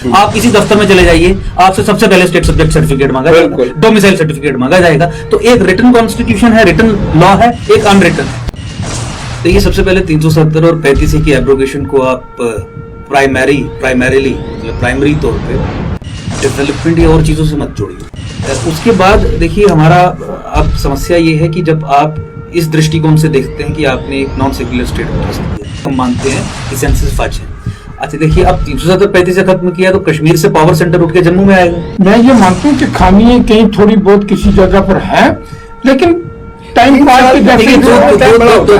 आप किसी दफ्तर में चले जाइए, आपसे सबसे पहले स्टेट सब्जेक्ट सर्टिफिकेट मांगा जाएगा, डोमिसाइल सर्टिफिकेट मांगा जाएगा। तो एक रिटन कॉन्स्टिट्यूशन है, रिटन लॉ है, एक अनरिटन। तो ये सबसे पहले 370 और 35 की एब्रोगेशन को आप प्राइमरीली मतलब प्राइमरी तौर पे डेवलपमेंट या और चीजों से मत जोड़िए। उसके बाद देखिए हमारा अब समस्या ये है कि जब आप इस दृष्टिकोण से देखते हैं कि आपने एक नॉन सेक्युलर स्टेट को ट्रस्ट किया, हम मानते हैं कि सेंसस फर्ज है। अच्छा देखिए, अब 370-35 से खत्म किया तो कश्मीर से पावर सेंटर उठ के जम्मू में आएगा। मैं ये मानता हूँ कि खामियां कहीं थोड़ी बहुत किसी जगह पर है, लेकिन टाइम पास के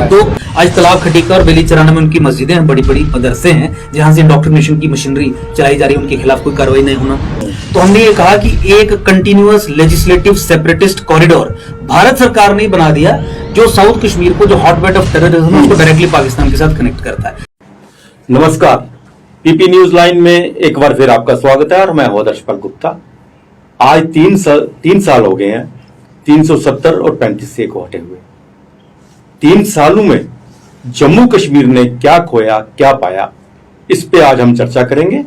दो आज तालाब खटीका और बेलीचराना में उनकी मस्जिदें हैं, बड़ी बड़ी मदरसे हैं जहां से इंडोक्ट्रिनेशन की मशीनरी चलाई जा रही है, उनके खिलाफ कोई कार्रवाई नहीं होना। तो हमने ये कहा कि एक continuous legislative separatist corridor Bharat सरकार ने बना दिया, जो साउथ कश्मीर को, जो हॉटबेड ऑफ टेररिज्म है, उसको डायरेक्टली पाकिस्तान के साथ कनेक्ट करता है। नमस्कार, पीपी न्यूज लाइन में एक बार फिर आपका स्वागत है और मैं हूं दर्शपाल गुप्ता। आज 3 साल हो गए हैं 370 और 35 से को हटे हुए। 3 सालों में जम्मू कश्मीर ने क्या खोया क्या पाया, इस पे आज हम चर्चा करेंगे।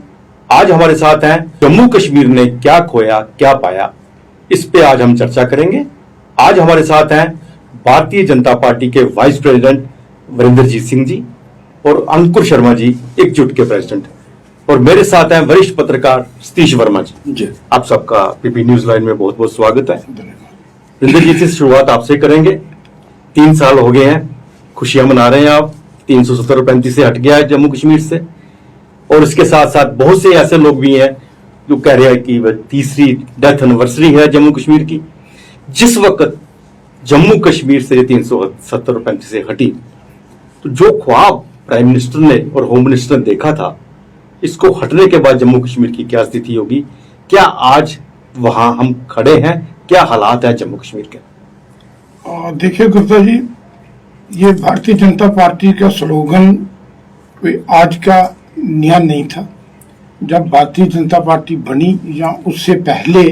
आज हमारे साथ हैं जम्मू कश्मीर ने क्या खोया क्या पाया, इस पे आज हम चर्चा करेंगे। आज हमारे साथ हैं भारतीय जनता पार्टी के वाइस प्रेसिडेंट वरिंदरजीत सिंह जी और अंकुर शर्मा जी, एकजुट के प्रेसिडेंट, और मेरे साथ हैं वरिष्ठ पत्रकार सतीश वर्मा जी। आप सबका पीपी न्यूज लाइन में बहुत बहुत स्वागत है। वरिंदर जी से शुरुआत आपसे करेंगे। 3 साल हो गए हैं, खुशियां मना रहे हैं आप। 370 और 35 से हट गया है जम्मू कश्मीर से, और इसके साथ साथ बहुत से ऐसे लोग भी हैं जो कह रहे हैं कि वह 3री डेथ एनिवर्सरी है जम्मू कश्मीर की। जिस वक्त जम्मू कश्मीर से 370 और 35 से हटी, तो जो ख्वाब प्राइम मिनिस्टर ने और होम मिनिस्टर ने देखा था, इसको हटने के बाद जम्मू कश्मीर की क्या स्थिति होगी, क्या आज वहां हम खड़े हैं, क्या हालात है जम्मू कश्मीर के? देखिए गुप्ता जी, ये भारतीय जनता पार्टी का स्लोगन कोई आज का नया नहीं था। जब भारतीय जनता पार्टी बनी या उससे पहले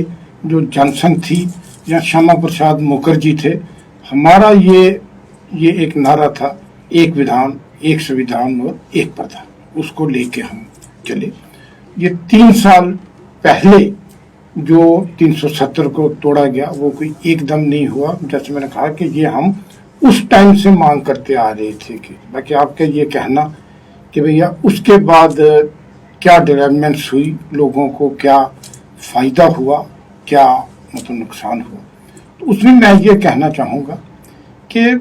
जो जनसंघ थी या श्यामा प्रसाद मुखर्जी थे, हमारा ये एक नारा था, एक विधान, एक संविधान और एक प्रधान, उसको लेके हम चले। ये 3 साल पहले जो 370 को तोड़ा गया, वो कोई एकदम नहीं हुआ। जैसे मैंने कहा कि ये हम उस टाइम से मांग करते आ रहे थे। कि बाकी आपका ये कहना कि भैया उसके बाद क्या डेवलपमेंट्स हुई, लोगों को क्या फायदा हुआ, क्या मतलब नुकसान हुआ, तो उसमें मैं ये कहना चाहूँगा कि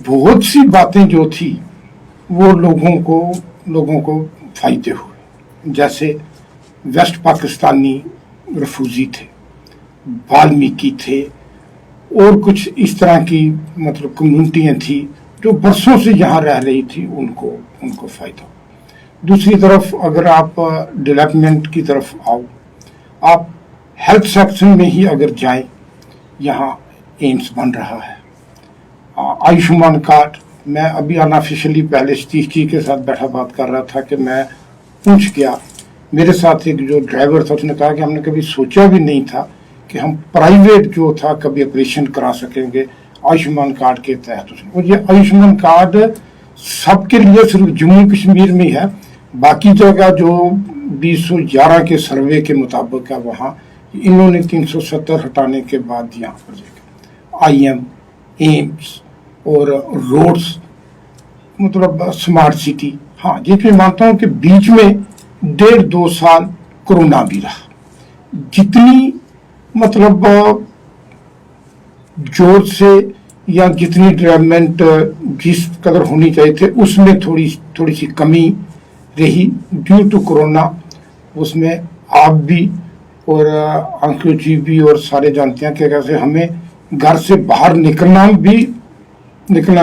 बहुत सी बातें जो थी वो लोगों को फायदे हुए। जैसे वेस्ट पाकिस्तानी रफूजी थे, वाल्मीकि थे, और कुछ इस तरह की मतलब कम्युनिटियाँ थी जो बरसों से यहाँ रह रही थी, उनको फायदा। दूसरी तरफ अगर आप डेवलपमेंट की तरफ आओ, आप हेल्थ सेक्शन में ही अगर जाएं, यहाँ एम्स बन रहा है, आयुष्मान कार्ड। मैं अभी अनऑफिशियली पहले सतीश जी के साथ बैठा बात कर रहा था कि मैं पूछ गया, मेरे साथ एक जो ड्राइवर था, उसने कहा कि हमने कभी सोचा भी नहीं था कि हम प्राइवेट जो था कभी ऑपरेशन करा सकेंगे आयुष्मान कार्ड के तहत। और ये आयुष्मान कार्ड सबके लिए सिर्फ जम्मू कश्मीर में है, बाकी जगह जो 2011 के सर्वे के मुताबिक है, वहाँ इन्होंने 370 हटाने के बाद यहाँ पर IM, एम्स और रोड्स, मतलब स्मार्ट सिटी। हाँ, ये मैं मानता हूँ कि बीच में 1.5-2 साल कोरोना भी रहा। जितनी मतलब जोर से या जितनी डेवलपमेंट जिस कदर होनी चाहिए थे, उसमें थोड़ी सी कमी रही ड्यू टू कोरोना। उसमें आप भी और अंकुर जी भी और सारे जानते हैं कि कैसे हमें घर से बाहर निकलना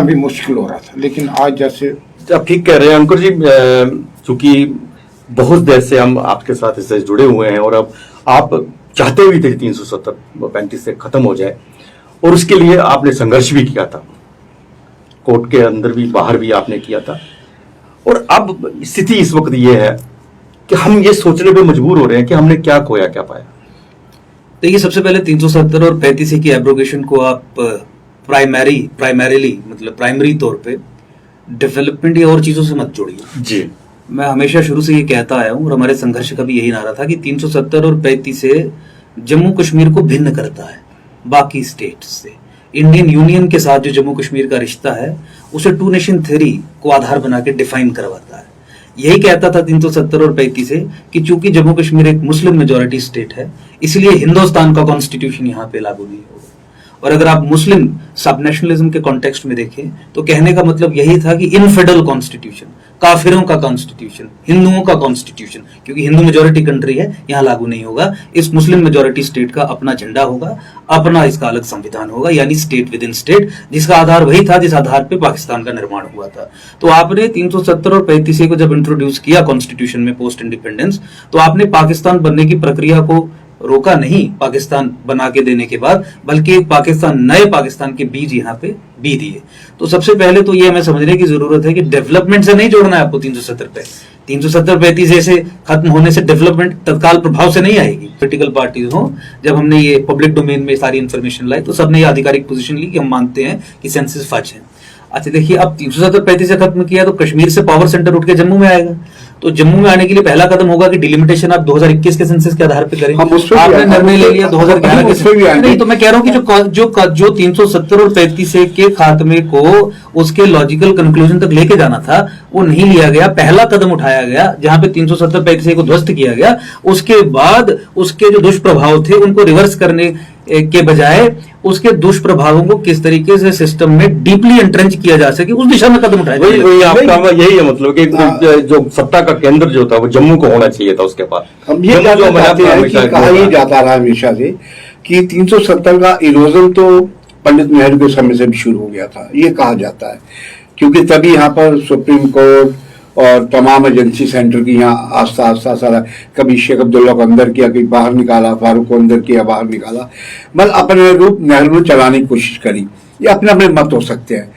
भी मुश्किल हो रहा था। लेकिन आज जैसे आप ठीक कह रहे हैं अंकुर जी, चूंकि बहुत देर से हम आपके साथ इससे जुड़े हुए हैं और अब आप चाहते भी थे 370-35 से खत्म हो जाए, और उसके लिए आपने संघर्ष भी किया था, कोर्ट के अंदर भी बाहर भी आपने किया था। और अब स्थिति इस वक्त ये है कि हम ये सोचने पे मजबूर हो रहे हैं कि हमने क्या खोया क्या पाया। देखिए, सबसे पहले 370 और 35 की एब्रोगेशन को आप प्राइमरीली मतलब प्राइमरी तौर पे डेवलपमेंट या और चीजों से मत जोड़िए। जी, मैं हमेशा शुरू से ये कहता आया हूँ और हमारे संघर्ष का भी यही नारा था कि 370 और 35 से जम्मू कश्मीर को भिन्न करता है बाकी स्टेट्स से। इंडियन यूनियन के साथ जो जम्मू कश्मीर का रिश्ता है उसे टू नेशन थ्योरी को आधार बना के डिफाइन करवाता है। यही कहता था 370 और 35 से कि चूंकि जम्मू कश्मीर एक मुस्लिम मेजोरिटी स्टेट है इसलिए हिंदुस्तान का कॉन्स्टिट्यूशन यहाँ पे लागू नहीं होगा। और अगर आप मुस्लिम सब नेशनलिज्म के कॉन्टेक्स्ट में देखें तो कहने का मतलब यही था कि इनफेडरल कॉन्स्टिट्यूशन, काफिरों का कॉन्स्टिट्यूशन, हिंदुओं का कॉन्स्टिट्यूशन, क्योंकि हिंदू मेजोरिटी कंट्री है यहाँ लागू नहीं होगा। इस मुस्लिम मेजोरिटी स्टेट का अपना झंडा होगा, अपना इसका अलग संविधान होगा, यानी स्टेट विद इन स्टेट, जिसका आधार वही था जिस आधार पे पाकिस्तान का निर्माण हुआ था। तो आपने 370 और 35 को जब इंट्रोड्यूस किया कॉन्स्टिट्यूशन में पोस्ट इंडिपेंडेंस, तो आपने पाकिस्तान बनने की प्रक्रिया को रोका नहीं पाकिस्तान बना के देने के बाद, बल्कि एक पाकिस्तान, नए पाकिस्तान के बीज यहाँ पे बी दिए। तो सबसे पहले तो ये हमें समझने की जरूरत है कि डेवलपमेंट से नहीं जोड़ना है आपको 370 पे। 370-35 ऐसे खत्म होने से डेवलपमेंट तत्काल प्रभाव से नहीं आएगी। पॉलिटिकल पार्टीज हो, जब हमने ये पब्लिक डोमेन में सारी इंफॉर्मेशन लाई तो सबने ये आधिकारिक पोजीशन ली कि हम मानते हैं कि सेंसस फर्ज है। अच्छा देखिए, अब 370-35 से खत्म किया तो कश्मीर से पावर सेंटर उठ के जम्मू में आएगा। तो जम्मू में आने के लिए पहला कदम होगा कि डिलिमिटेशन आप 2021 के सेंसस के आधार पे करें। आपने निर्णय ले लिया 2011 के नहीं, तो मैं कह रहा हूं कि जो 370 और 35 के खात्मे को उसके लॉजिकल कंक्लूजन तक लेके जाना था वो नहीं लिया गया। पहला कदम उठाया गया जहां पे 370-35 को ध्वस्त किया गया, उसके बाद उसके जो दुष्प्रभाव थे उनको रिवर्स करने के बजाय उसके दुष्प्रभावों को किस तरीके से सिस्टम में डीपली एंट्रेंच किया जा सके उस दिशा में कदम उठाया। वही आपका यही है, मतलब कि जो सत्ता का केंद्र जो था वो जम्मू को होना चाहिए था उसके पास। हम ये कहा ही जाता रहा हमेशा से कि 370 का इरोजन तो पंडित नेहरू के समय से भी शुरू हो गया था, ये कहा जाता है, क्योंकि तभी यहाँ पर सुप्रीम कोर्ट और तमाम एजेंसी सेंटर की यहाँ आस्था सारा, कभी शेख अब्दुल्ला को अंदर किया, कभी बाहर निकाला, फारूक को अंदर किया, बाहर निकाला, मतलब अपने रूप नेहरू ने चलाने की कोशिश करी। ये अपने अपने मत हो सकते हैं,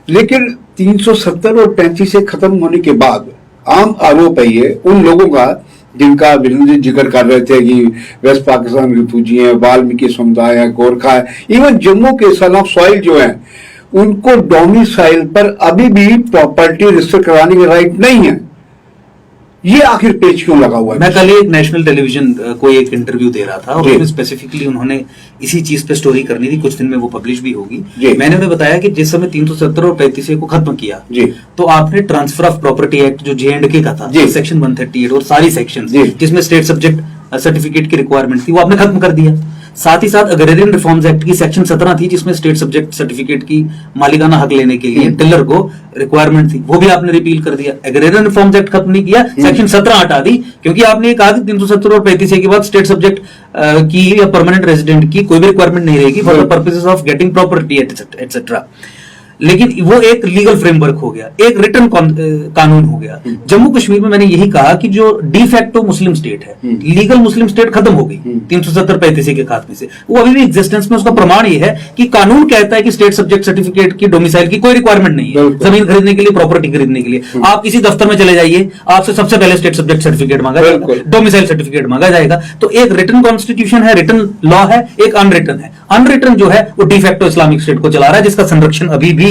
लेकिन 370 और 35 से खत्म होने के बाद आम आरोप है ये उन लोगों का जिनका वीरेंद्र जिक्र कर रहे थे कि वेस्ट पाकिस्तान रिफ्यूजी है, वाल्मीकि समुदाय है, गोरखा है, इवन जम्मू के सन ऑफ सॉइल जो है उनको डोमिसाइल पर अभी भी प्रॉपर्टी रजिस्टर कराने की राइट नहीं है। ये आखिर पेच क्यों लगा हुआ है? मैं कल एक नेशनल टेलीविजन को एक इंटरव्यू दे रहा था और उसमें स्पेसिफिकली उन्होंने इसी चीज पे स्टोरी करनी थी, कुछ दिन में वो पब्लिश भी होगी। मैंने उन्हें बताया कि जिस समय 370 और 35 को खत्म किया तो आपने ट्रांसफर ऑफ प्रॉपर्टी एक्ट जो J&K का था, सेक्शन 138 और सारी सेक्शन जिसमें स्टेट सब्जेक्ट सर्टिफिकेट की रिक्वायरमेंट थी वो आपने खत्म कर दिया। साथ ही साथ अग्रेरियन रिफॉर्म्स एक्ट की सेक्शन 17 थी जिसमें स्टेट सब्जेक्ट सर्टिफिकेट की मालिकाना हक लेने के लिए टिलर को रिक्वायरमेंट थी, वो भी आपने रिपील कर दिया। अग्रेरियन रिफॉर्म्स एक्ट खत्म नहीं किया, सेक्शन 17 हटा दी, क्योंकि आपने ये कहा कि 370 और 35 के बाद स्टेट सब्जेक्ट की या परमानेंट रेजिडेंट की कोई भी रिक्वायरमेंट नहीं रहेगी for the purposes of getting property etcetera. लेकिन वो एक लीगल फ्रेमवर्क हो गया, एक रिटर्न कानून हो गया। जम्मू कश्मीर में मैंने यही कहा कि जो डिफैक्टो मुस्लिम स्टेट है, लीगल मुस्लिम स्टेट खत्म हो गई 370-35 के खात्मे से, वो अभी भी एग्जिस्टेंस में। उसका प्रमाण ये है कि कानून कहता है कि स्टेट सब्जेक्ट सर्टिफिकेट की डोमिसाइल की कोई रिक्वायरमेंट नहीं है जमीन खरीदने के लिए, प्रॉपर्टी खरीदने के लिए। आप किसी दफ्तर में चले जाइए, आपसे सबसे पहले स्टेट सब्जेक्ट सर्टिफिकेट मांगा जाएगा, डोमिसाइल सर्टिफिकेट मांगा जाएगा। तो एक रिटन कॉन्स्टिट्यूशन है, रिटन लॉ है, एक अनरिटन है। अनरिटन जो है वो डिफैक्टो इस्लामिक स्टेट को चला रहा है, जिसका संरक्षण अभी भी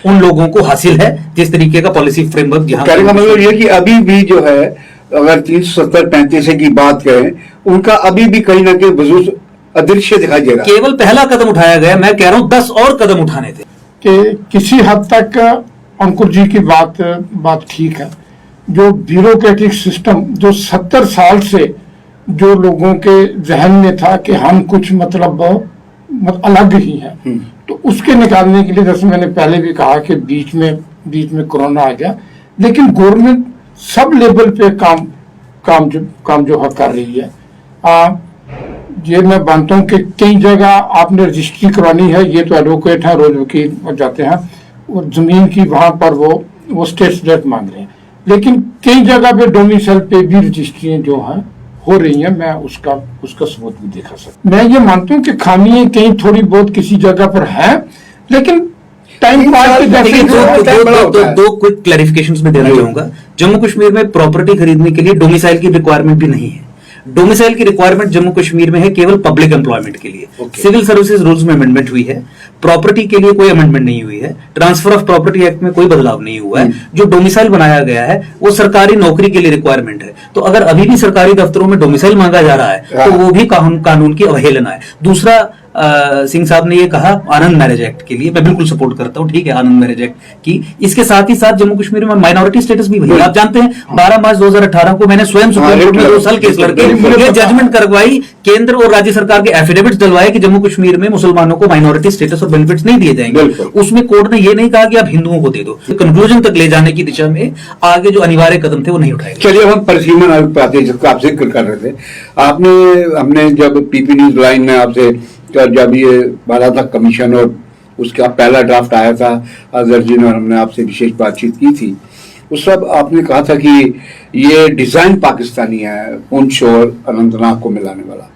उन लोगों को हासिल है जिस तरीके का पॉलिसी फ्रेमवर्क जहां कहने का मतलब ये कि अभी भी जो है, अगर 370-35 की बात करें, उनका अभी भी कहीं ना कहीं वजूद अदृश्य दिखाई दे रहा है। केवल पहला कदम उठाया गया, मैं कह रहा हूं 10 और कदम उठाने थे। कि किसी हद तक अंकुर जी की बात ठीक है। जो ब्यूरोक्रेटिक सिस्टम जो 70 साल से जो लोगों के जहन में था कि हम कुछ मतलब अलग ही है, तो उसके निकालने के लिए, जैसे मैंने पहले भी कहा कि बीच में कोरोना आ गया, लेकिन गवर्नमेंट सब लेवल पे काम जो है कर रही है। ये मैं मानता हूँ कि कई जगह आपने रजिस्ट्री करवानी है, ये तो एडवोकेट है, रोज वकील जाते हैं, और जमीन की वहां पर वो स्टेट सब्जेक्ट मांग रहे हैं, लेकिन कई जगह पे डोमिसाइल पे भी रजिस्ट्री जो है हो रही है। मैं उसका सबूत भी देखा सकता। मैं ये मानता हूँ कि खामियां कहीं थोड़ी बहुत किसी जगह पर है, लेकिन टाइम पास के जैसे दो क्विक क्लैरिफिकेशंस में देना चाहूंगा। जम्मू कश्मीर में प्रॉपर्टी खरीदने के लिए डोमिसाइल की रिक्वायरमेंट भी नहीं है। डोमिसाइल की रिक्वायरमेंट जम्मू कश्मीर में है केवल पब्लिक एम्प्लॉयमेंट के लिए। सिविल सर्विसेज रूल्स में अमेंडमेंट हुई है, प्रॉपर्टी के लिए कोई अमेंडमेंट नहीं हुई है, ट्रांसफर ऑफ प्रॉपर्टी एक्ट में कोई बदलाव नहीं हुआ है। जो डोमिसाइल बनाया गया है वो सरकारी नौकरी के लिए रिक्वायरमेंट है। तो अगर अभी भी सरकारी दफ्तरों में डोमिसाइल मांगा जा रहा है तो वो भी कानून की अवहेलना है। दूसरा, सिंह साहब ने ये कहा आनंद मैरिज एक्ट के लिए, मैं बिल्कुल सपोर्ट करता हूं, ठीक है, आनंद मैरिज एक्ट की। इसके साथ ही साथ जम्मू कश्मीर में माइनॉरिटी स्टेटस भी भैया आप जानते हैं 12 मार्च 2018 को मैंने स्वयं सुप्रीम कोर्ट में 2 साल केस लड़के ये जजमेंट करवाई, केंद्र और राज्य सरकार के एफिडेविट डलवाए कि जम्मू कश्मीर में मुसलमानों को माइनॉरिटी स्टेटस और बेनिफिट्स नहीं दिए जाएंगे। उसमें कोर्ट ने ये नहीं कहा कि आप हिंदुओं को दे दो। कंक्लूजन तक ले जाने की दिशा में आगे जो अनिवार्य कदम थे वो नहीं उठाए। चलिए हम परिसीमन आयोग पे आते हैं जिसका आप जिक्र कर रहे थे। हमने जब पीपी न्यूज लाइन में आपसे जब ये बना था कमीशन और उसका पहला ड्राफ्ट आया था, अजहर जी और हमने आपसे विशेष बातचीत की थी, उस सब आपने कहा था कि ये डिजाइन पाकिस्तानी है, पुंछ और अनंतनाग को मिलाने वाला।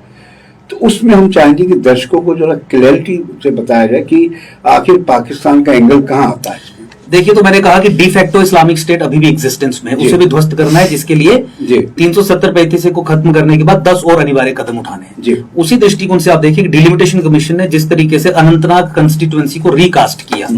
तो उसमें हम चाहेंगे कि दर्शकों को जरा क्लैरिटी से बताया जाए कि आखिर पाकिस्तान का एंगल कहाँ आता है। देखिए, तो मैंने कहा कि डिफेक्टो इस्लामिक स्टेट अभी भी एग्जिस्टेंस में है, उसे भी ध्वस्त करना है, जिसके लिए 370-35 को खत्म करने के बाद 10 और अनिवार्य कदम उठाने हैं। उसी दृष्टिकोण से आप देखिए कि डिलिमिटेशन कमीशन ने जिस तरीके से अनंतनाग कंस्टिट्यूएंसी को रिकास्ट किया,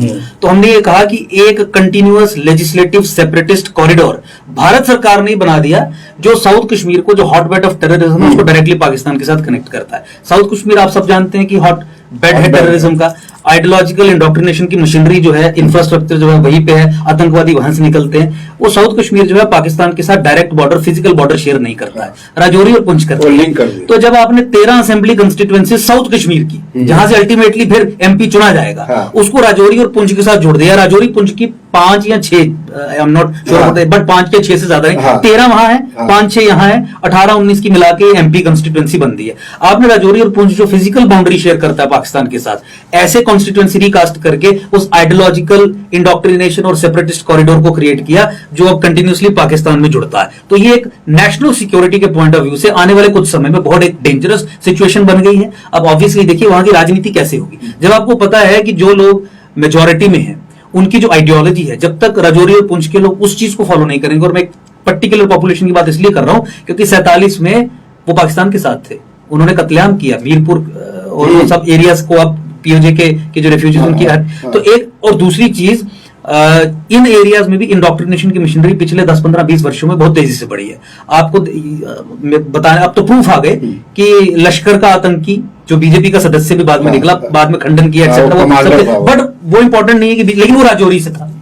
तो हमने ये कहा कि एक continuous legislative separatist corridor Bharat सरकार ने बना दिया, जो साउथ कश्मीर को, जो हॉटबेड ऑफ टेररिज्म है, उसको डायरेक्टली पाकिस्तान के साथ कनेक्ट करता है। साउथ कश्मीर आप सब जानते हैं कि हॉट बेड है टेररिज्म का, आइडियोलॉजिकल इंडोक्ट्रिनेशन की मशीनरी जो है, इंफ्रास्ट्रक्चर जो है वहीं पे है, आतंकवादी वहां से निकलते हैं। वो साउथ कश्मीर जो है पाकिस्तान के साथ direct border, physical border share नहीं करता है, राजौरी और पुंछ करता है। तो जब आपने 13 असेंबली कंस्टिट्यूएंसी साउथ कश्मीर की, जहां से अल्टीमेटली फिर एमपी चुना जाएगा, उसको राजौरी और पुंछ के साथ जोड़ दिया। राजौरी पुंछ की 5 या 6, I am not sure, but 5 या 6 से ज्यादा नहीं, 13 वहां है, 5-6 यहां है, 18-19 की मिला के एमपी कंस्टिट्यूएंसी बन दी है। आपने राजौरी और पुंछ जो फिजिकल बाउंड्री शेयर करता है पाकिस्तान के साथ, ऐसे कॉन्स्टिट्यूएंसी रिकास्ट करके उस आइडियोलॉजिकल इंडोक्ट्रिनेशन और सेपरेटिस्ट कॉरिडोर को क्रिएट किया, जो अब कंटिन्यूअसली पाकिस्तान में जुड़ता है। तो ये एक नेशनल सिक्योरिटी के पॉइंट ऑफ व्यू से आने वाले कुछ समय में बहुत एक डेंजरस सिचुएशन बन गई है। अब ऑब्वियसली देखिए वहां की राजनीति कैसे होगी, जब आपको पता है कि जो लोग मेजॉरिटी में हैं उनकी जो आइडियोलॉजी है, जब तक राजौरी और पुंछ के लोग उस चीज को फॉलो नहीं करेंगे, और मैं एक पर्टिकुलर पॉपुलेशन की बात इसलिए कर रहा हूं क्योंकि 47 में वो पाकिस्तान के साथ थे, उन्होंने कत्लेआम किया मीरपुर और वो सब एरियाज को, अब पीओजे के जो रेफ्यूजीज उनकी है। तो एक और दूसरी चीज, इन एरियाज में भी इंडोक्ट्रिनेशन की मशीनरी पिछले 10-15-20 वर्षों में बहुत तेजी से बढ़ी है। आपको बताने अब तो प्रूफ आ गए कि लश्कर का आतंकी जो बीजेपी का सदस्य भी बाद में निकला, बाद में खंडन किया एक्सेट्रा, बट वो इंपॉर्टेंट नहीं है कि, लेकिन वो राजौरी से था।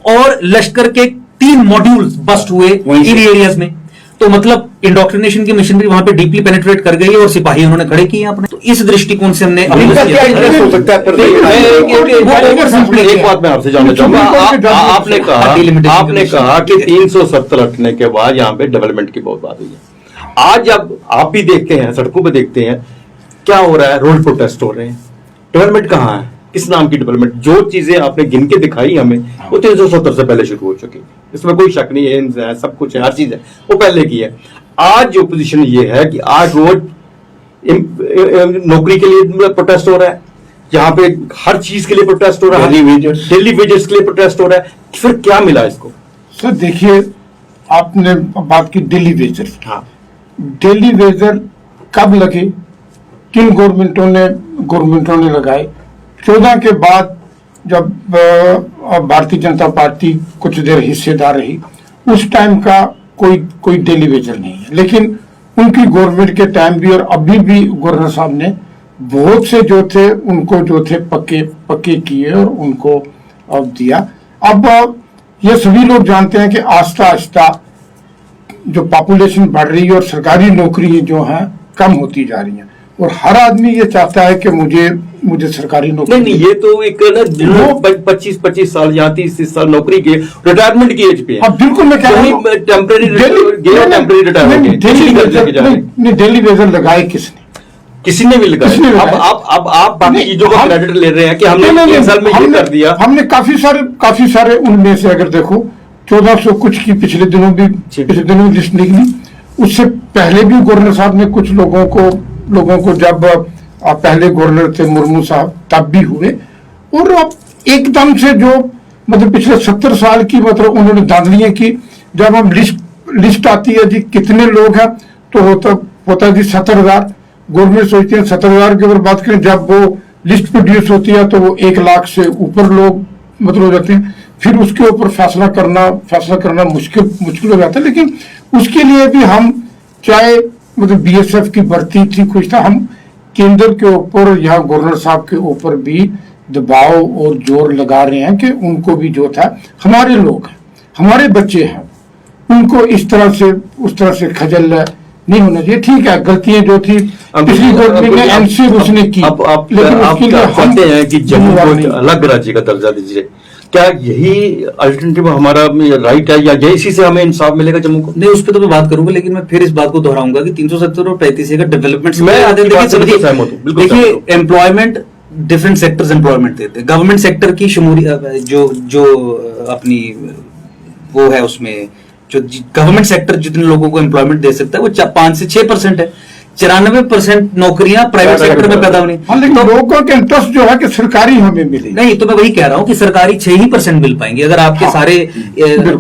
और लश्कर के 3 मॉड्यूल्स बस्ट हुए इन एरियाज में, तो मतलब इंडोक्ट्रिनेशन की मशीनरी वहां पे डीपली पेनिट्रेट कर गई है और सिपाही उन्होंने खड़े किए अपने। तो इस दृष्टिकोण से हमने एक बात मैं आपसे जानना चाहूंगा, आपने कहा कि 370 हटने के बाद यहाँ पे डेवलपमेंट की बहुत बात हुई है। आज जब आप भी देखते हैं, सड़कों पे देखते हैं क्या हो रहा है, रोड प्रोटेस्ट हो रहे हैं, डेवलपमेंट कहाँ है, किस नाम की डेवलपमेंट? जो चीजें आपने गिन के दिखाई हमें, वो 370 से पहले शुरू हो चुकी, इसमें कोई शक नहीं है, सब कुछ है, हर चीज है, वो पहले की है। आज जो पोजीशन ये है कि आज रोज नौकरी के लिए प्रोटेस्ट हो रहा है, यहाँ पे हर चीज के लिए प्रोटेस्ट हो रहा है, डेली वेजेस के लिए प्रोटेस्ट हो रहा है, फिर क्या मिला इसको? सर देखिए, आपने बात की डेली वेजर। हाँ, डेली वेजर कब लगे, किन गवर्नमेंटों ने लगाए? 14 के बाद जब भारतीय जनता पार्टी कुछ देर हिस्सेदार रही, उस टाइम का कोई डेली वेजर नहीं है। लेकिन उनकी गवर्नमेंट के टाइम भी और अभी भी गवर्नर साहब ने बहुत से जो थे उनको जो थे पक्के किए और उनको दिया। अब ये सभी लोग जानते हैं कि आस्ता आस्ता जो पॉपुलेशन बढ़ रही है और सरकारी नौकरी जो है कम होती जा रही है, और हर आदमी ये चाहता है कि मुझे सरकारी नौकरी। नहीं, ये तो एक 25 साल या 30 साल नौकरी के रिटायरमेंट की एज पे है। अब बिल्कुल मैं कह रहा हूं, टेम्परेरी रिटायरमेंट, डेली वेजर लगाए किसने? किसी ने भी लगाया। अब आप बाकी चीजों का क्रेडिट ले रहे हैं कि हमने 3 साल में ये कर दिया। हमने काफी सारे उनमें से अगर देखो 1400 कुछ की पिछले दिनों लिस्ट निकली, उससे पहले भी गवर्नर साहब ने कुछ लोगों को जब पहले गवर्नर थे मुर्मू साहब तब भी हुए, और अब एकदम से जो मतलब पिछले 70 साल की मतलब उन्होंने धांधलियां की। जब हम लिस्ट आती है जी कितने लोग हैं, तो होता जी 70,000। गवर्नमेंट सोचती है 70,000 की अगर बात करें, जब वो लिस्ट प्रोड्यूस होती है तो वो 1 लाख से ऊपर लोग मतलब हो जाते हैं। फिर उसके ऊपर फैसला करना मुश्किल हो जाता है। लेकिन उसके लिए भी हम चाहे मतलब BSF की भर्ती थी, कुछ था, हम केंद्र के ऊपर या गवर्नर साहब के ऊपर भी दबाव और जोर लगा रहे हैं कि उनको भी जो था, हमारे लोग हैं, हमारे बच्चे हैं, उनको इस तरह से उस तरह से खजल नहीं होना चाहिए। ठीक है, गलतियां जो थी पिछली गवर्नमेंट ने एमसी उसने की, लेकिन आप चाहते हैं कि जम्मू को अलग राज्य का दर्जा दीजिए, क्या यही अल्टरनेटिव हमारा राइट है या इसी से हमें इंसाफ मिलेगा जम्मू को? नहीं, उस पर तो मैं बात करूंगा, लेकिन मैं फिर इस बात को दोहराऊंगा कि 370 और 35 का डेवलपमेंट देखिए, एम्प्लॉयमेंट डिफरेंट सेक्टर्स एम्प्लॉयमेंट देते हैं। गवर्नमेंट सेक्टर की जो अपनी वो है, उसमें जो गवर्नमेंट सेक्टर जितने लोगों को एम्प्लॉयमेंट दे सकता है वो 5 से 6% है। 94% नौकरियां प्राइवेट सेक्टर में पैदा होनी। लेकिन लोगों के इंटरेस्ट जो है कि सरकारी हमें मिले। नहीं, तो मैं वही कह रहा हूं कि सरकारी 6% मिल पाएंगे। अगर आपके सारे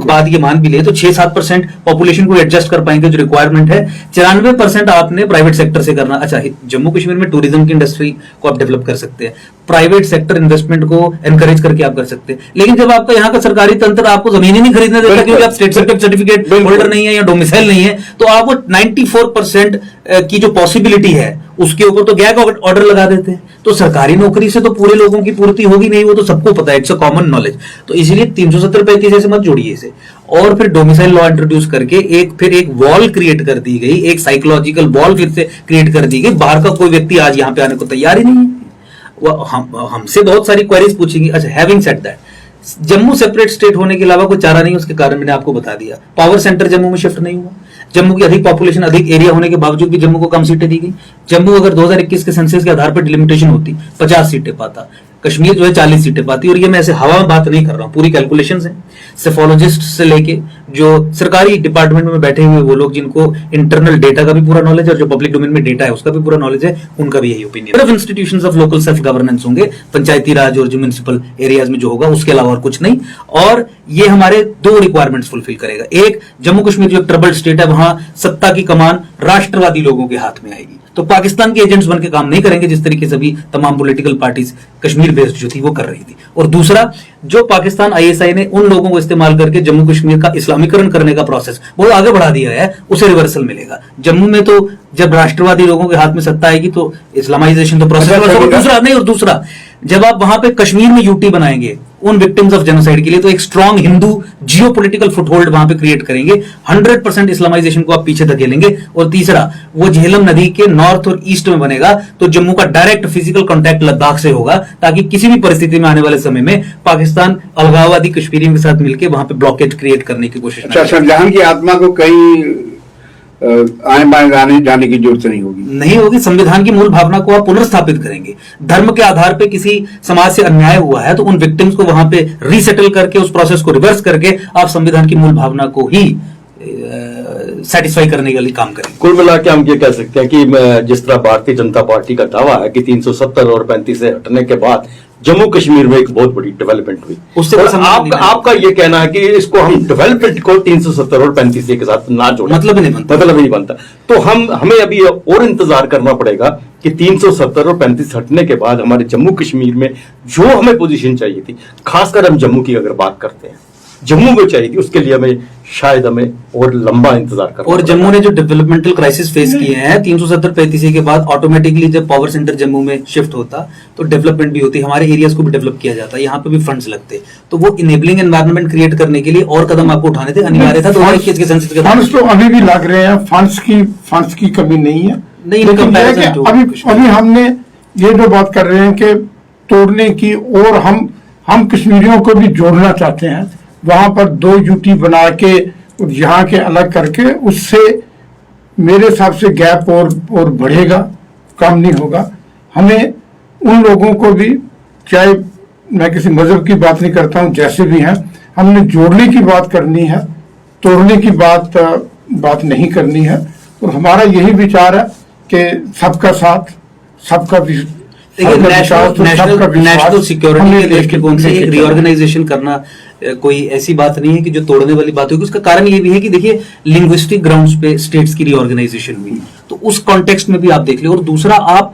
बात ये मान भी ले तो 6-7% पॉपुलेशन को एडजस्ट कर पाएंगे जो रिक्वायरमेंट है। 94% आपने प्राइवेट सेक्टर से करना। अच्छा, जम्मू कश्मीर में टूरिज्म की इंडस्ट्री को आप डेवलप कर सकते हैं, प्राइवेट सेक्टर इन्वेस्टमेंट को एनकरेज करके आप कर सकते हैं। लेकिन जब आपका यहाँ का सरकारी तंत्र आपको जमीन ही नहीं खरीदने देता क्योंकि आप स्टेट सर्टिफिकेट होल्डर नहीं है या डोमिसाइल नहीं है, तो आप वो 94% की जो पॉसिबिलिटी है उसके ऊपर तो गैग ऑर्डर लगा देते हैं। तो सरकारी नौकरी से तो पूरे लोगों की पूर्ति होगी नहीं, वो तो सबको पता है, इट्स अ कॉमन नॉलेज। तो इसीलिए 370-35 से मत जोड़िए इसे। और फिर डोमिसाइल लॉ इंट्रोड्यूस करके एक वॉल क्रिएट कर दी गई, एक साइकोलॉजिकल वॉल फिर से क्रिएट कर दी गई। बाहर का कोई व्यक्ति आज यहां पे आने को तैयार ही नहीं है। हमसे बहुत सारी क्वेरीज पूछेंगी। अच्छा, having said that, Jammu separate state होने के अलावा कोई चारा नहीं, उसके कारण मैंने आपको बता दिया। पावर सेंटर जम्मू में शिफ्ट नहीं हुआ। जम्मू की अधिक पॉपुलेशन, अधिक एरिया होने के बावजूद भी जम्मू को कम सीटें दी गई। जम्मू अगर 2021 के सेंसस के आधार पर डिलिमिटेशन होती 50 सीटें पाता, कश्मीर जो है 40 सीटें पाती। और ये मैं ऐसे हवा में बात नहीं कर रहा हूं, पूरी कैलकुलेशंस हैं। सेफोलॉजिस्ट से लेके जो सरकारी डिपार्टमेंट में बैठे हुए वो लोग जिनको इंटरनल डेटा का भी पूरा नॉलेज है और जो पब्लिक डोमेन में डेटा है उसका भी पूरा नॉलेज है, उनका भी यही ओपिनियन। सिर्फ institutions of local self governance होंगे, पंचायती राज और जो म्युनिसिपल एरियाज में जो होगा, उसके अलावा और कुछ नहीं। और ये हमारे 2 रिक्वायरमेंट्स फुलफिल करेगा। एक, जम्मू कश्मीर जो एक ट्रबल्ड स्टेट है, वहां सत्ता की कमान राष्ट्रवादी लोगों के हाथ में आएगी, तो पाकिस्तान के एजेंट्स बनकर काम नहीं करेंगे जिस तरीके से भी तमाम पॉलिटिकल पार्टीज कश्मीर बेस्ड जो थी वो कर रही थी। और दूसरा, जो पाकिस्तान ISI ने उन लोगों को इस्तेमाल करके जम्मू कश्मीर का इस्लामीकरण करने का प्रोसेस वो आगे बढ़ा दिया है, उसे रिवर्सल मिलेगा। जम्मू में तो जब राष्ट्रवादी लोगों के हाथ में सत्ता आएगी तो इस्लामाइजेशन तो प्रोसेस दूसरा नहीं। और दूसरा, जब आप वहां पे कश्मीर में यूटी बनाएंगे उन विक्टिम्स ऑफ जेनोसाइड के लिए, तो एक स्ट्रॉन्ग हिंदू जियोपॉलिटिकल फुटहोल्ड वहां पे क्रिएट करेंगे। 100% इस्लामाइजेशन को आप पीछे धकेलेंगे। और तीसरा, वो झेलम नदी के नॉर्थ और ईस्ट में बनेगा, तो जम्मू का डायरेक्ट फिजिकल कांटेक्ट लद्दाख से होगा, ताकि किसी भी परिस्थिति में आने वाले समय में पाकिस्तान अलगाववादी कश्मीरियों के साथ मिलकर वहां पे ब्लॉकेज क्रिएट करने की कोशिश। अच्छा, संविधान की आत्मा को कहीं आए बाएं जाने की जरूरत नहीं होगी। संविधान की मूल भावना को आप पुनर्स्थापित करेंगे। धर्म के आधार पे किसी समाज से अन्याय हुआ है तो उन विक्टिम्स को वहां पे रीसेटल करके उस प्रोसेस को रिवर्स करके आप संविधान की मूल भावना को ही सेटिस्फाई करने के लिए काम करेंगे। कुल मिला के हम ये कह सकते हैं कि जिस तरह भारतीय जनता पार्टी का दावा है कि 370 और 35 से हटने के बाद जम्मू कश्मीर में एक बहुत बड़ी डेवलपमेंट हुई, उससे आपका ये कहना है कि इसको हम डेवलपमेंट को 370 और 35 के साथ ना जोड़ें, मतलब ही नहीं बनता। तो हमें अभी और इंतजार करना पड़ेगा कि 370 और 35 हटने के बाद हमारे जम्मू कश्मीर में जो हमें पोजीशन चाहिए थी, खासकर हम जम्मू की अगर बात करते हैं, जम्मू को चाहिए थी, उसके लिए हमें और लंबा इंतजार करना। और जम्मू ने जो डेवलपमेंटल क्राइसिस फेस किए हैं 370-35 के बाद, ऑटोमेटिकली जब पावर सेंटर जम्मू में शिफ्ट होता तो डेवलपमेंट भी होती, हमारे एरियाज को भी डेवलप किया जाता, यहाँ पे भी फंड्स लगते, तो वो इनेबलिंग एनवायरनमेंट क्रिएट करने के लिए और कदम आपको उठाने थे, अनिवार्य था। 2021 के सेंसस के फंड्स तो अभी भी लग रहे हैं, फंड्स की कमी नहीं है। अभी हमने ये जो बात कर रहे हैं कि तोड़ने की, और हम कश्मीरियों को भी जोड़ना चाहते हैं, वहां पर 2 यूटी बना के यहाँ के अलग करके, उससे मेरे हिसाब से गैप और बढ़ेगा, कम नहीं होगा। हमें उन लोगों को भी, चाहे मैं किसी मजहब की बात नहीं करता हूँ, जैसे भी हैं, हमने जोड़ने की बात करनी है, तोड़ने की बात नहीं करनी है। और हमारा यही विचार है कि सबका साथ, सबका नेशनल सिक्योरिटी के दृष्टिकोण से एक रीऑर्गेनाइजेशन करना कोई ऐसी बात नहीं है कि जो तोड़ने वाली बात होगी। उसका कारण ये भी है कि देखिए लिंग्विस्टिक ग्राउंड्स पे स्टेट्स की रीऑर्गेनाइजेशन हुई, तो उस कॉन्टेक्स्ट में भी आप देख लो। और दूसरा, आप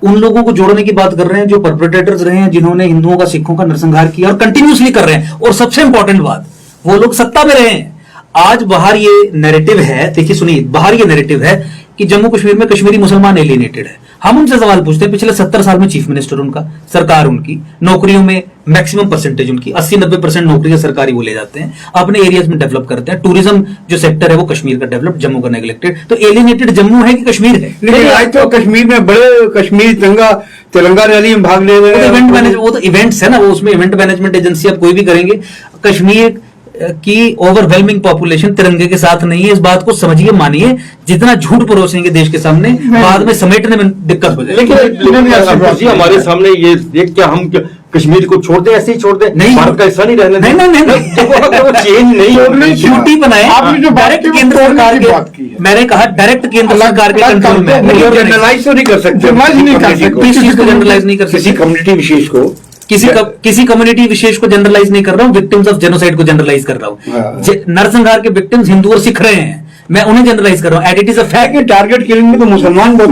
उन लोगों को जोड़ने की बात कर रहे हैं जो परपेट्रेटर्स रहे हैं, जिन्होंने हिंदुओं का, सिखों का नरसंहार किया और कंटिन्यूसली कर रहे हैं। और सबसे इंपॉर्टेंट बात, वो लोग सत्ता में रहे हैं। आज बाहर ये नैरेटिव है, देखिए सुनिए, बाहर ये नैरेटिव है कि जम्मू कश्मीर में कश्मीरी मुसलमान एलियनेटेड है। हम उनसे सवाल पूछते हैं, पिछले 70 साल में चीफ मिनिस्टर उनका, सरकार उनकी, नौकरियों में मैक्सिमम परसेंटेज उनकी 80-90% नौकरियां सरकारी वो ले जाते हैं, अपने एरियाज में डेवलप करते हैं। टूरिज्म जो सेक्टर है वो कश्मीर का डेवलप, जम्मू का नेग्लेक्टेड। तो एलियनेटेड जम्मू है कि कश्मीर है? लेकिन आज तो कश्मीर में बड़े कश्मीरी तिरंगा रैली में भाग ले रहे हैं। वो तो इवेंट्स है ना, वो उसमें इवेंट मैनेजमेंट एजेंसी आप कोई भी करेंगे। कश्मीर की ओवरवेलमिंग पॉपुलेशन तिरंगे के साथ नहीं है, इस बात को समझिए, मानिए। जितना झूठ परोसेंगे देश के सामने, बाद में समेटने में दिक्कत हो जाएगी। लेकिन हमारे सामने ये क्या हम कश्मीर को छोड़ दे, ऐसे ही छोड़ दे? नहीं, भारत का हिस्सा नहीं रहने नहीं, नहीं, नहीं, चेंज नहीं, ड्यूटी बनाए। आपने जो डायरेक्ट केंद्र सरकार की बात की है, मैंने कहा डायरेक्ट केंद्र सरकार के कंट्रोल में। जनरलाइज तो नहीं कर सकते, किस चीज को जनरलाइज नहीं कर सकते? किसी कम्युनिटी विशेष को, किसी कम्युनिटी विशेष को जनरलाइज नहीं कर रहा हूं, विक्टिम्स ऑफ जेनोसाइड को जनरलाइज कर रहा हूं। नरसंहार के विक्टिम्स हिंदू और सिख रहे हैं, मैं उन्हें जनरलाइज कर रहा हूं। And it is a fact. Target killing में तो मुसलमान भी,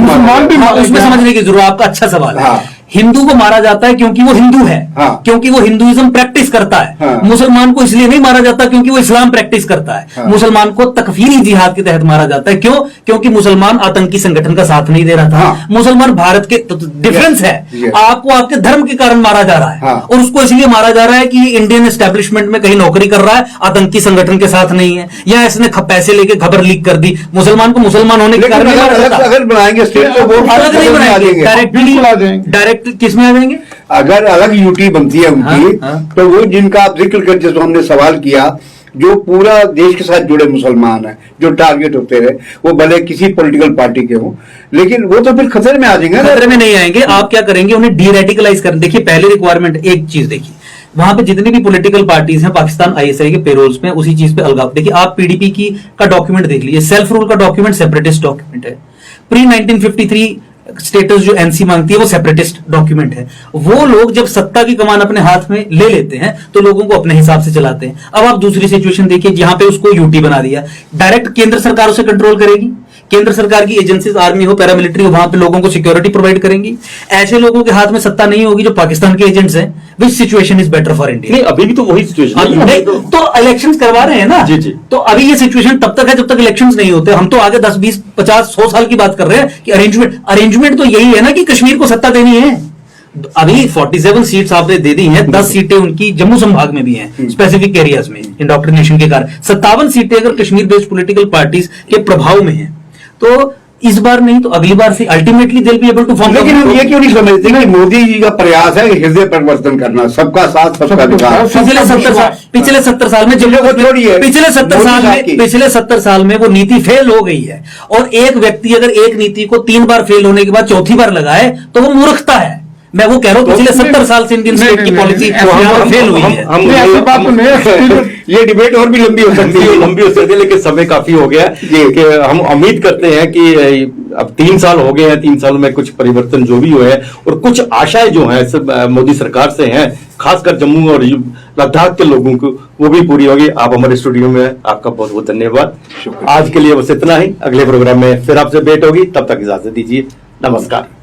उसमें समझने की जरूरत, आपका अच्छा सवाल है। हिंदू को मारा जाता है क्योंकि वो हिंदू है, क्योंकि वो हिंदुइज्म प्रैक्टिस करता है। मुसलमान को इसलिए नहीं मारा जाता क्योंकि वो इस्लाम प्रैक्टिस करता है। मुसलमान को तकफीरी जिहाद के तहत मारा जाता है। क्यों? क्योंकि मुसलमान आतंकी संगठन का साथ नहीं दे रहा था। मुसलमान भारत के, तो डिफरेंस है। आपको आपके धर्म के कारण मारा जा रहा है, और उसको इसलिए मारा जा रहा है कि इंडियन एस्टेब्लिशमेंट में कहीं नौकरी कर रहा है, आतंकी संगठन के साथ नहीं है, या इसने पैसे लेके खबर लीक कर दी। मुसलमान को मुसलमान होने के कारण अगर बनाएंगे स्टेट तो वो अलग नहीं बनाएंगे, डायरेक्ट किसमें आ जाएंगे? अगर अलग यूटी बनती है उनकी, तो वो जिनका आप जिक्र कर, जैसे हमने सवाल किया, जो पूरा देश के साथ जुड़े मुसलमान हैं, जो टारगेट होते रहे, वो भले किसी पॉलिटिकल पार्टी के हों, लेकिन वो तो फिर खतरे में आ जाएंगे। खतरे में नहीं आएंगे। आप क्या करेंगे? उन्हें डीरेडिकलाइज कर। देखिए, पहले रिक्वायरमेंट एक चीज देखिए, वहां पे जितनी भी पॉलिटिकल पार्टीज हैं पाकिस्तान आईएसआई के पेरोल्स में, उसी चीज पे अलगाव। देखिए, आप पीडीपी की का डॉक्यूमेंट देख लीजिए, सेल्फ रूल का डॉक्यूमेंट सेपरेटिस्ट डॉक्यूमेंट है। प्री 1953 स्टेटस जो एनसी मांगती है वो सेपरेटिस्ट डॉक्यूमेंट है। वो लोग जब सत्ता की कमान अपने हाथ में ले लेते हैं तो लोगों को अपने हिसाब से चलाते हैं। अब आप दूसरी सिचुएशन देखिए, जहां पे उसको यूटी बना दिया, डायरेक्ट केंद्र सरकार उसे कंट्रोल करेगी। केंद्र सरकार की एजेंसीज, आर्मी हो, पैरामिलिट्री हो, वहां पे लोगों को सिक्योरिटी प्रोवाइड करेंगी। ऐसे लोगों के हाथ में सत्ता नहीं होगी जो पाकिस्तान के एजेंट्स हैं। विच situation is better for India? नहीं, अभी भी तो वही सिचुएशन है। तो इलेक्शंस करवा रहे हैं ना जी जी। तो अभी ये सिचुएशन तब तक है जब तक इलेक्शंस नहीं होते। हम तो आगे 10, 20, 50, 100 साल की बात कर रहे हैं कि अरेंजमेंट तो यही है ना कि कश्मीर को सत्ता देनी है। अभी 47 सीट्स आपने दे दी हैं, 10 सीटें उनकी जम्मू संभाग में भी हैं, स्पेसिफिक एरियाज में, इंडोक्ट्रिनेशन के कारण। 57 सीटें अगर कश्मीर बेस्ड पॉलिटिकल पार्टीज के प्रभाव में हैं, तो इस बार नहीं तो अगली बार से ultimately they be able to form. लेकिन हम ये क्यों नहीं समझते कि मोदी जी का प्रयास है हृदय परिवर्तन करना, सबका साथ सबका विकास। पिछले 70 साल में जम्मू को पिछले 70 साल में वो नीति फेल हो गई है। और एक व्यक्ति अगर एक नीति को 3 बार फेल होने के बाद चौथी बार लगाए तो वो मूर्खता है। मैं वो कह रहा हूं, पिछले 70 साल से इंडियन स्टेट की पॉलिसी फेल हुई है। ये डिबेट और भी लंबी हो सकती है, लेकिन समय काफी हो गया कि हम उम्मीद करते हैं कि अब 3 साल हो गए हैं, 3 सालों में कुछ परिवर्तन जो भी हुए हैं और कुछ आशाएं जो हैं मोदी सरकार से हैं, खासकर जम्मू और लद्दाख के लोगों को, वो भी पूरी होगी। आप हमारे स्टूडियो में, आपका बहुत बहुत धन्यवाद। आज के लिए बस इतना ही। अगले प्रोग्राम में फिर आपसे भेंट होगी, तब तक इजाजत दीजिए। नमस्कार।